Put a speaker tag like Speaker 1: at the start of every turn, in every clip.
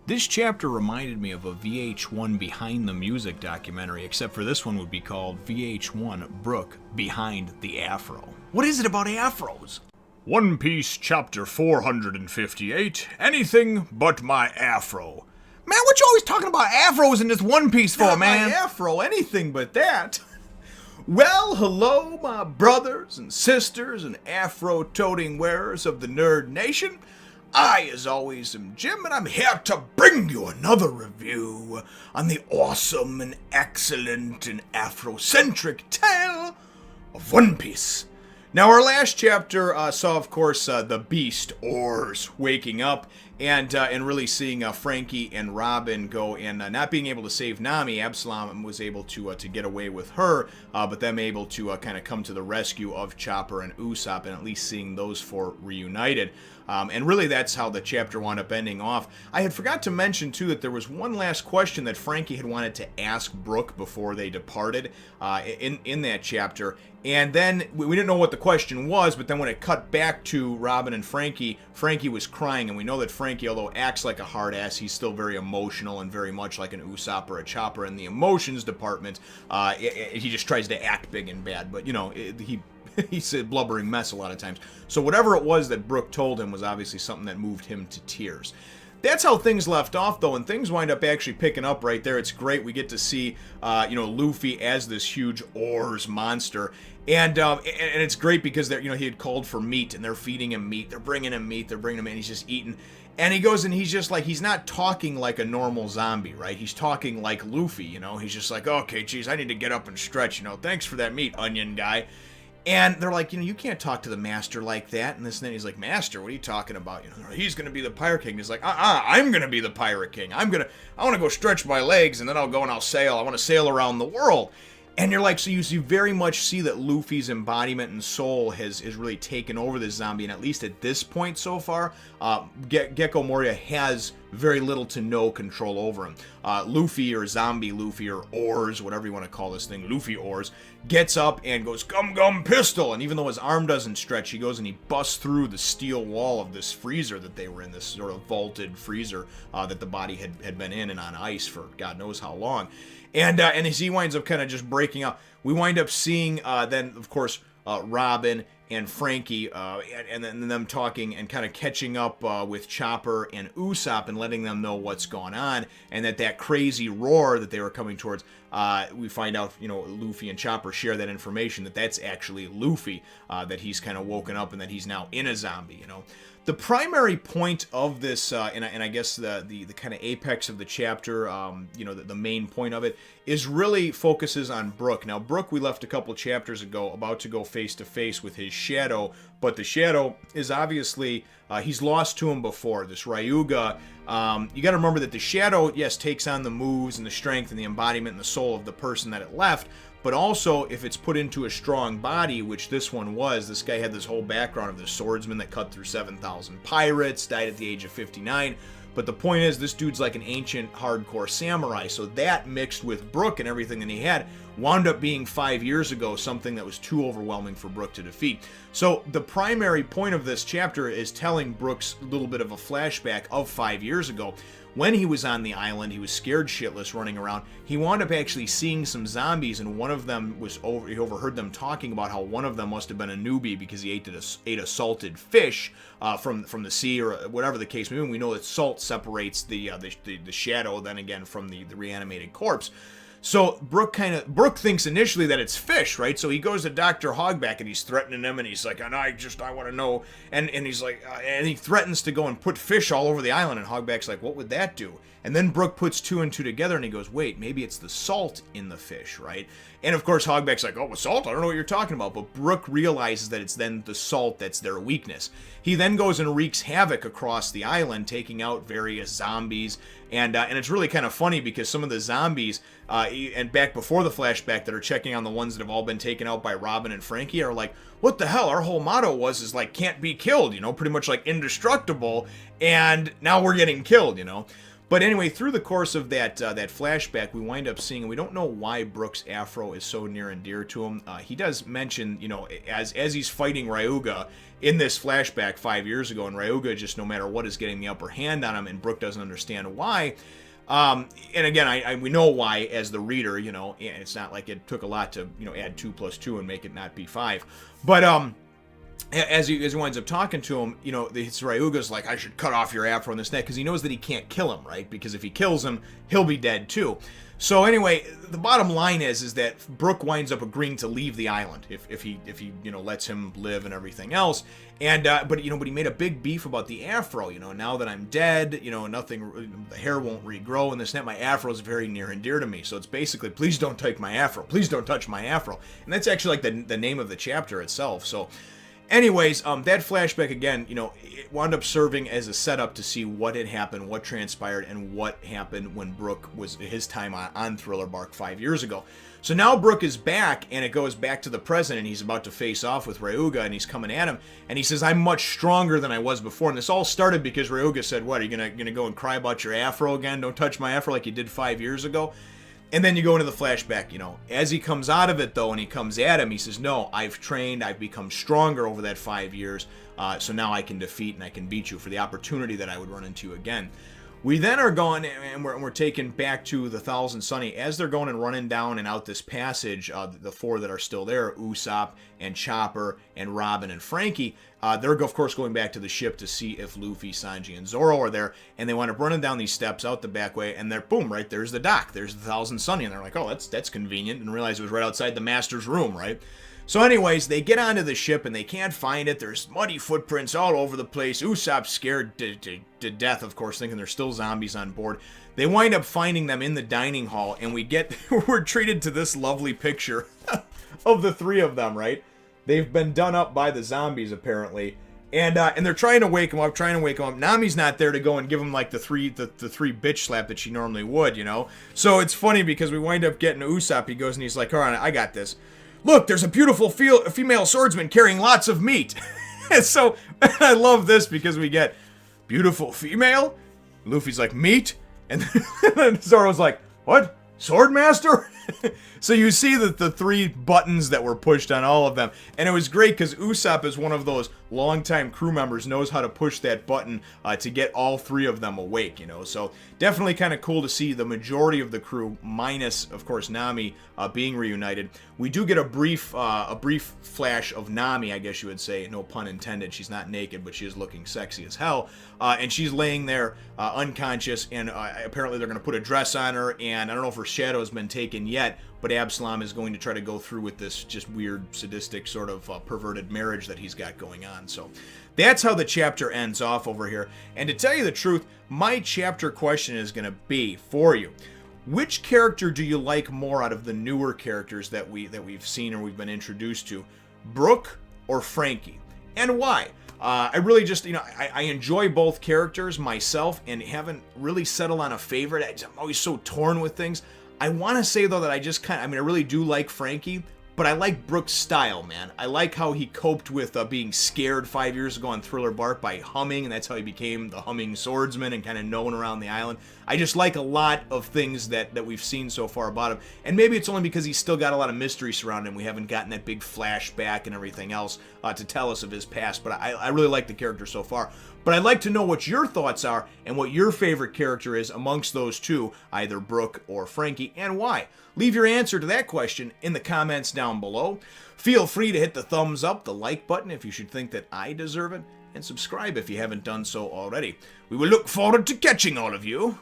Speaker 1: This chapter reminded me of a VH1 Behind the Music documentary, except for this one would be called VH1 Brook Behind the Afro. What is it about afros? One Piece Chapter 458, Anything But My Afro. Man, what you always talking about afros in this One Piece for,
Speaker 2: Not
Speaker 1: man?
Speaker 2: my afro, anything but that. Well, hello, my brothers and sisters and afro-toting wearers of the Nerd Nation. I, as always, am Jim, and I'm here to bring you another review on the awesome and excellent and Afrocentric tale of One Piece. Now, our last chapter saw, of course, the Beast, Oars, waking up and really seeing Franky and Robin go and not being able to save Nami. Absalom was able to get away with her, but them able to kind of come to the rescue of Chopper and Usopp, and at least seeing those four reunited. And really, that's how the chapter wound up ending off. I had forgot to mention, too, that there was one last question that Franky had wanted to ask Brook before they departed in that chapter. And then, we didn't know what the question was, but then when it cut back to Robin and Franky, Franky was crying. And we know that Franky, although acts like a hard ass, he's still very emotional and very much like an Usopp or a Chopper in the emotions department. He just tries to act big and bad. But, you know, he's a blubbering mess a lot of times. So whatever it was that Brook told him was obviously something that moved him to tears. That's how things left off, though, and things wind up actually picking up right there. It's great. We get to see, Luffy as this huge oars monster, and it's great because he had called for meat, and they're feeding him meat. They're bringing him meat. They're bringing him in. He's just eating. And he goes and he's just like, he's not talking like a normal zombie, right? He's talking like Luffy, He's just like, okay, geez, I need to get up and stretch, Thanks for that meat, onion guy. And they're like, you can't talk to the master like that. And this and then he's like, master, what are you talking about? He's going to be the pirate king. He's like, I'm going to be the pirate king. I want to go stretch my legs and then I'll go and I'll sail. I want to sail around the world. And you're like, so you very much see that Luffy's embodiment and soul has really taken over this zombie. And at least at this point so far, Gecko Moria has very little to no control over him. Luffy, or Zombie Luffy, or Oars, whatever you want to call this thing, Luffy Oars, gets up and goes, gum gum pistol. And even though his arm doesn't stretch, he goes and he busts through the steel wall of this freezer that they were in, this sort of vaulted freezer that the body had been in and on ice for God knows how long. And as he winds up kind of just breaking out, we wind up seeing then, of course, Robin and Franky, and then them talking and kind of catching up with Chopper and Usopp and letting them know what's going on, and that crazy roar that they were coming towards, we find out, Luffy and Chopper share that information, that's actually Luffy, that he's kind of woken up and that he's now in a zombie, The primary point of this, and I guess the kind of apex of the chapter, the main point of it, is really focuses on Brook. Now, Brook, we left a couple chapters ago, about to go face-to-face with his shadow, but the shadow is obviously, he's lost to him before, this Ryuga. You got to remember that the shadow, yes, takes on the moves and the strength and the embodiment and the soul of the person that it left, but also, if it's put into a strong body, which this one was, this guy had this whole background of the swordsman that cut through 7,000 pirates, died at the age of 59. But the point is, this dude's like an ancient, hardcore samurai. So that mixed with Brook and everything that he had wound up being 5 years ago something that was too overwhelming for Brook to defeat. So the primary point of this chapter is telling Brook's little bit of a flashback of 5 years ago. When he was on the island, he was scared shitless running around. He wound up actually seeing some zombies, and one of them he overheard them talking about how one of them must have been a newbie because he ate a salted fish from the sea, or whatever the case may be. We know that salt separates the shadow then again from the reanimated corpse. So Brook thinks initially that it's fish, right? So he goes to Dr. Hogback and he's threatening him, and he's like, and I want to know, and he's like, and he threatens to go and put fish all over the island, and Hogback's like, what would that do? And then Brook puts two and two together and he goes, wait, maybe it's the salt in the fish, right? And of course Hogback's like, oh, with salt? I don't know what you're talking about. But Brook realizes that it's then the salt that's their weakness. He then goes and wreaks havoc across the island, taking out various zombies. And it's really kind of funny because some of the zombies, and back before the flashback, that are checking on the ones that have all been taken out by Robin and Franky are like, what the hell? Our whole motto is like, can't be killed, pretty much like indestructible. And now we're getting killed, But anyway, through the course of that flashback, we wind up seeing, and we don't know why Brook's afro is so near and dear to him. He does mention, you know, as he's fighting Ryuga in this flashback 5 years ago, and Ryuga just no matter what is getting the upper hand on him, and Brook doesn't understand why. And again, we know why as the reader, you know, and it's not like it took a lot to, you know, add 2 + 2 and make it not be 5. But as he winds up talking to him, you know, Ryuga's like, I should cut off your afro and this and that, because he knows that he can't kill him, right? Because if he kills him, he'll be dead too. So anyway, the bottom line is that Brook winds up agreeing to leave the island if he you know lets him live and everything else. And but he made a big beef about the afro. You know, now that I'm dead, you know, the hair won't regrow and this and that. My afro is very near and dear to me. So it's basically, please don't take my afro. Please don't touch my afro. And that's actually like the name of the chapter itself. So. Anyways, that flashback, again, you know, it wound up serving as a setup to see what had happened, what transpired, and what happened when Brook was his time on Thriller Bark 5 years ago. So now Brook is back, and it goes back to the present, and he's about to face off with Ryuga, and he's coming at him, and he says, I'm much stronger than I was before. And this all started because Ryuga said, what, are you gonna go and cry about your afro again? Don't touch my afro like you did 5 years ago? And then you go into the flashback, you know. As he comes out of it, though, and he comes at him, he says, no, I've trained, I've become stronger over that 5 years, so now I can defeat and I can beat you for the opportunity that I would run into you again. We then are going, and we're taken back to the Thousand Sunny. As they're going and running down and out this passage, the 4 that are still there, Usopp and Chopper and Robin and Franky, they're, of course, going back to the ship to see if Luffy, Sanji, and Zoro are there. And they wind up running down these steps out the back way, and they're, boom, right there's the dock. There's the Thousand Sunny. And they're like, oh, that's convenient. And realize it was right outside the Master's room, right? So anyways, they get onto the ship and they can't find it. There's muddy footprints all over the place. Usopp's scared to death, of course, thinking there's still zombies on board. They wind up finding them in the dining hall, and we're treated to this lovely picture of the 3 of them, right? They've been done up by the zombies, apparently. And they're trying to wake him up, Nami's not there to go and give him like the three bitch slap that she normally would, you know? So it's funny because we wind up getting Usopp. He goes and he's like, all right, I got this. Look, there's a beautiful female swordsman carrying lots of meat. So I love this because we get beautiful female. Luffy's like, meat? And then Zoro's like, what? Swordmaster? So you see that the 3 buttons that were pushed on all of them. And it was great because Usopp is one of those longtime crew members, knows how to push that button to get all 3 of them awake, you know. So definitely kind of cool to see the majority of the crew, minus, of course, Nami, being reunited. We do get a brief flash of Nami, I guess you would say, no pun intended. She's not naked, but she is looking sexy as hell. And she's laying there unconscious, and apparently they're going to put a dress on her, and I don't know if her shadow has been taken yet, but Absalom is going to try to go through with this just weird, sadistic, sort of perverted marriage that he's got going on. So that's how the chapter ends off over here. And to tell you the truth, my chapter question is going to be for you. Which character do you like more out of the newer characters that we've seen or we've been introduced to? Brook or Franky? And why? I really just, I enjoy both characters myself and haven't really settled on a favorite. I'm always so torn with things. I want to say, though, that I really do like Franky, but I like Brook's style, man. I like how he coped with being scared 5 years ago on Thriller Bark by humming, and that's how he became the humming swordsman and kind of known around the island. I just like a lot of things that we've seen so far about him, and maybe it's only because he's still got a lot of mystery surrounding him. We haven't gotten that big flashback and everything else to tell us of his past, but I really like the character so far. But I'd like to know what your thoughts are and what your favorite character is amongst those two, either Brook or Franky, and why. Leave your answer to that question in the comments down below. Feel free to hit the thumbs up, the like button if you should think that I deserve it, and subscribe if you haven't done so already. We will look forward to catching all of you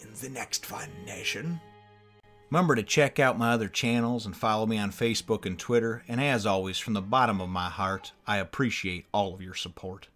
Speaker 2: in the next Fun Nation. Remember to check out my other channels and follow me on Facebook and Twitter, and as always, from the bottom of my heart, I appreciate all of your support.